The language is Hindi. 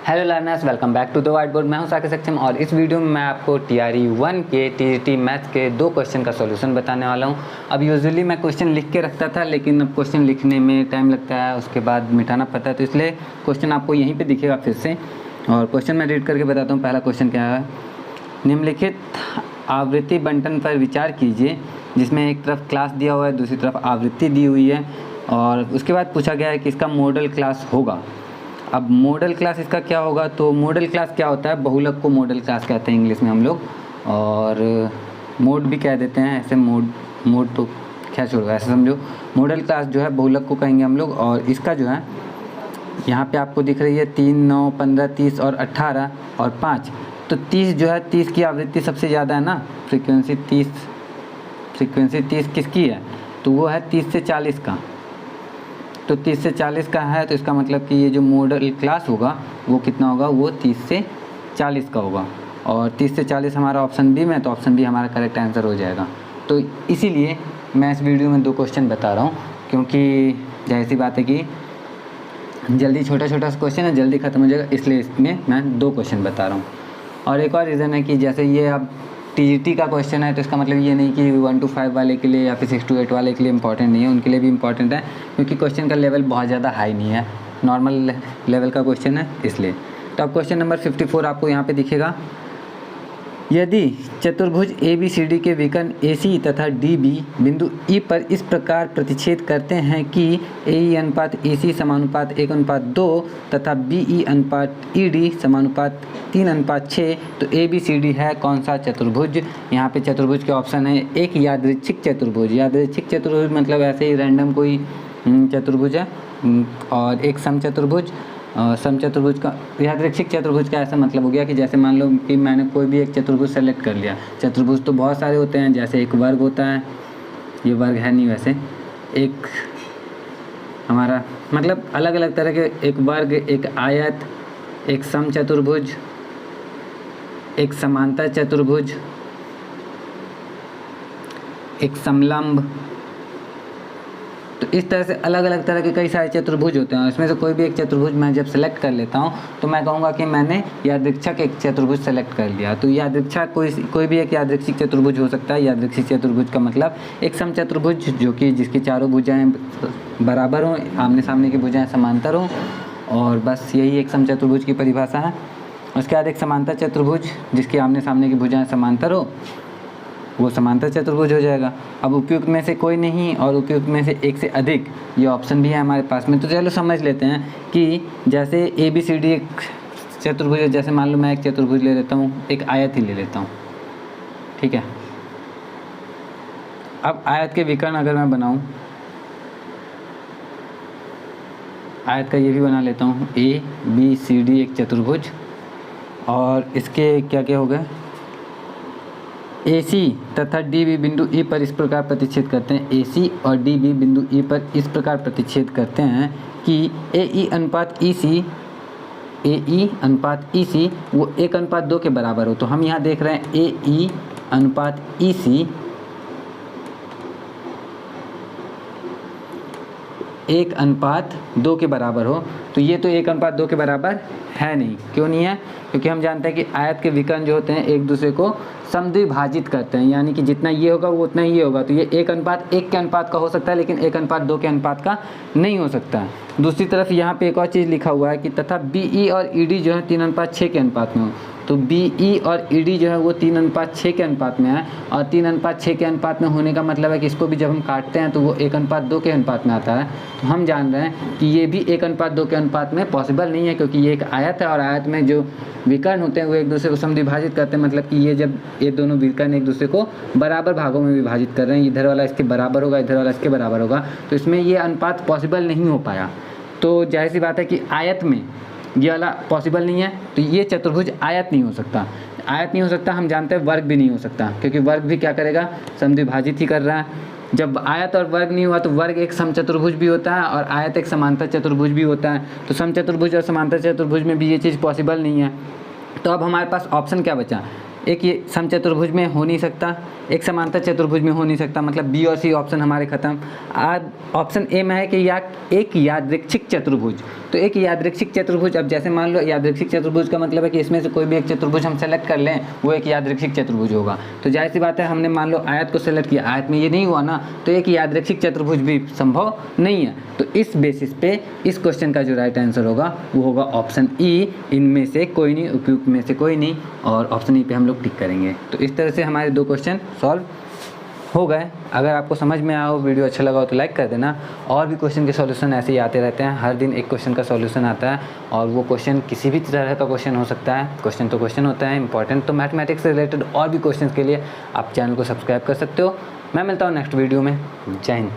Hello learners, welcome back to the whiteboard. मैं हूं साकिब सक्षम और इस वीडियो में मैं आपको TRE 1 के TGT मैथ्स के 2 क्वेश्चन का सॉल्यूशन बताने वाला हूं। अब यूजुअली मैं क्वेश्चन लिख के रखता था, लेकिन अब क्वेश्चन लिखने में टाइम लगता है, उसके बाद मिटाना पड़ता है, तो इसलिए क्वेश्चन आपको यहीं पर दिखेगा फिर से। और क्वेश्चन मैं रीड करके बताता हूँ। पहला क्वेश्चन क्या है, निम्नलिखित आवृत्ति बंटन पर विचार कीजिए, जिसमें एक तरफ क्लास दिया हुआ है, दूसरी तरफ आवृत्ति दी हुई है, और उसके बाद पूछा गया है कि इसका मॉडल क्लास होगा। अब मॉडल क्लास इसका क्या होगा, तो मॉडल क्लास क्या होता है, बहुलक को मॉडल क्लास कहते हैं इंग्लिश में हम लोग, और मोड भी कह देते हैं। ऐसे मोड तो क्या छोड़ो, ऐसे समझो मॉडल क्लास जो है बहुलक को कहेंगे हम लोग। और इसका जो है यहाँ पे आपको दिख रही है 3, 9, 15, 30 और 18 और 5। तो 30 जो है, 30 की आवृत्ति सबसे ज़्यादा है ना, फ्रीक्वेंसी 30 किसकी है, तो वो है 30 से 40 का। तो 30 से 40 का है, तो इसका मतलब कि ये जो मॉडल क्लास होगा वो कितना होगा, वो 30 से 40 का होगा। और 30 से 40 हमारा ऑप्शन बी में, तो ऑप्शन बी हमारा करेक्ट आंसर हो जाएगा। तो इसीलिए मैं इस वीडियो में 2 क्वेश्चन बता रहा हूँ, क्योंकि जाहिर सी बात है कि जल्दी छोटा क्वेश्चन है, जल्दी ख़त्म हो जाएगा, इसलिए इसमें मैं 2 क्वेश्चन बता रहा हूँ। और एक और रीज़न है कि जैसे ये अब TGT का क्वेश्चन है, तो इसका मतलब ये नहीं कि 1 to 5 वाले के लिए या फिर 6 to 8 वाले के लिए इंपॉर्टेंट नहीं है, उनके लिए भी इंपॉर्टेंट है, क्योंकि क्वेश्चन का लेवल बहुत ज़्यादा हाई नहीं है, नॉर्मल लेवल का क्वेश्चन है इसलिए। तो अब क्वेश्चन नंबर 54 आपको यहाँ पे दिखेगा। यदि चतुर्भुज ABCD के विकर्ण AC तथा DB बिंदु E पर इस प्रकार प्रतिच्छेद करते हैं कि AE अनुपात EC समानुपात 1:2 तथा BE अनुपात ED समानुपात 3:6, तो ABCD है कौन सा चतुर्भुज। यहाँ पे चतुर्भुज के ऑप्शन है, एक यादृच्छिक चतुर्भुज, यादृच्छिक चतुर्भुज मतलब ऐसे ही रैंडम कोई चतुर्भुज है, और एक समचतुर्भुज। समचतुर्भुज का, यादृच्छिक चतुर्भुज का ऐसा मतलब हो गया कि जैसे मान लो कि मैंने कोई भी एक चतुर्भुज सेलेक्ट कर लिया। चतुर्भुज तो बहुत सारे होते हैं, जैसे एक वर्ग होता है, ये वर्ग है नहीं वैसे, एक हमारा मतलब अलग अलग तरह के, एक वर्ग, एक आयत, एक समचतुर्भुज, एक समांतर चतुर्भुज, एक समलंब। तो इस तरह से अलग अलग तरह के कई सारे चतुर्भुज होते हैं। इसमें से कोई भी एक चतुर्भुज मैं जब सेलेक्ट कर लेता हूँ, तो मैं कहूँगा कि मैंने यादृच्छिक एक चतुर्भुज सेलेक्ट कर लिया। तो यादृच्छिक कोई भी एक यादृच्छिक चतुर्भुज हो सकता है। यादृच्छिक चतुर्भुज का मतलब एक समचतुर्भुज जो कि जिसकी चारों भुजाएं बराबर हों, आमने सामने की भुजाएं समांतर हों, और बस यही एक समचतुर्भुज की परिभाषा है। उसके बाद एक समांतर चतुर्भुज जिसकी आमने सामने की भुजाएं समांतर हो, वो समांतर चतुर्भुज हो जाएगा। अब उपयुक्त में से कोई नहीं और उपयुक्त में से एक से अधिक, ये ऑप्शन भी है हमारे पास में। तो चलो समझ लेते हैं कि जैसे ABCD एक चतुर्भुज है, जैसे मान लो मैं एक चतुर्भुज ले लेता हूँ, एक आयत ही ले लेता हूँ, ठीक है। अब आयत के विकर्ण अगर मैं बनाऊँ, आयत का ये भी बना लेता हूँ, ABCD एक चतुर्भुज, और इसके क्या क्या हो गए, AC तथा DB बिंदु E पर इस प्रकार प्रतिच्छेद करते हैं। AC और DB बिंदु E पर इस प्रकार प्रतिच्छेद करते हैं कि AE अनुपात EC वो 1:2 के बराबर हो। तो हम यहाँ देख रहे हैं AE अनुपात EC 1:2 के बराबर हो। तो ये तो 1:2 के बराबर है नहीं। क्यों नहीं है? क्योंकि हम जानते हैं कि आयत के विकर्ण जो होते हैं एक दूसरे को समद्विभाजित करते हैं, यानी कि जितना ये होगा वो उतना ही ये होगा। तो ये 1:1 के अनुपात का हो सकता है, लेकिन 1:2 के अनुपात का नहीं हो सकता। दूसरी तरफ यहाँ पे एक और चीज़ लिखा हुआ है कि तथा BE और ED जो है 3:6 के अनुपात में हो। तो BE और ED जो है वो 3:6 के अनुपात में है, और 3:6 के अनुपात में होने का मतलब है कि इसको भी जब हम काटते हैं तो वो 1:2 के अनुपात में आता है। तो हम जान रहे हैं कि ये भी 1:2 के अनुपात में पॉसिबल नहीं है, क्योंकि ये एक आयत है और आयत में जो विकर्ण होते हैं वो एक दूसरे को समद्विभाजित करते हैं। मतलब कि ये जब ये दोनों विकर्ण एक दूसरे को बराबर भागों में विभाजित कर रहे हैं, इधर वाला इसके बराबर होगा, इधर वाला इसके बराबर होगा, तो इसमें ये अनुपात पॉसिबल नहीं हो पाया। तो जाहिर सी बात है कि आयत में ये वाला पॉसिबल नहीं है, तो ये चतुर्भुज आयत नहीं हो सकता। आयत नहीं हो सकता, हम जानते हैं वर्ग भी नहीं हो सकता, क्योंकि वर्ग भी क्या करेगा, समद्विभाजित ही कर रहा है। जब आयत और वर्ग नहीं हुआ तो वर्ग एक समचतुर्भुज भी होता है और आयत एक समांतर चतुर्भुज भी होता है। तो समचतुर्भुज और समांतर चतुर्भुज में भी ये चीज़ पॉसिबल नहीं है। तो अब हमारे पास ऑप्शन क्या बचा, एक ये समचतुर्भुज में हो नहीं सकता, एक समांतर चतुर्भुज में हो नहीं सकता, मतलब बी और सी ऑप्शन हमारे खत्म। आज ऑप्शन ए में है कि या एक यादृच्छिक चतुर्भुज, तो एक यादृच्छिक चतुर्भुज, अब जैसे मान लो यादृच्छिक चतुर्भुज का मतलब है कि इसमें से कोई भी एक चतुर्भुज हम सेलेक्ट कर लें, वो एक यादृच्छिक चतुर्भुज होगा। तो जाहिर सी बात है हमने मान लो आयत को सेलेक्ट किया, आयत में ये नहीं हुआ ना, तो एक यादृच्छिक चतुर्भुज भी संभव नहीं है। तो इस बेसिस पे इस क्वेश्चन का जो राइट आंसर होगा वो होगा ऑप्शन ई, इनमें से कोई नहीं, उपयुक्त में से कोई नहीं, और ऑप्शन ई पे हम लोग टिक करेंगे। तो इस तरह से हमारे 2 क्वेश्चन सॉल्व हो गए। अगर आपको समझ में आया हो, वीडियो अच्छा लगा हो तो लाइक कर देना। और भी क्वेश्चन के सॉल्यूशन ऐसे ही आते रहते हैं, हर दिन एक क्वेश्चन का सॉल्यूशन आता है, और वो क्वेश्चन किसी भी तरह का क्वेश्चन हो सकता है। क्वेश्चन तो क्वेश्चन होता है इंपॉर्टेंट। तो मैथमेटिक्स से रिलेटेड और भी क्वेश्चन के लिए आप चैनल को सब्सक्राइब कर सकते हो। मैं मिलता हूँ नेक्स्ट वीडियो में। जय हिंद।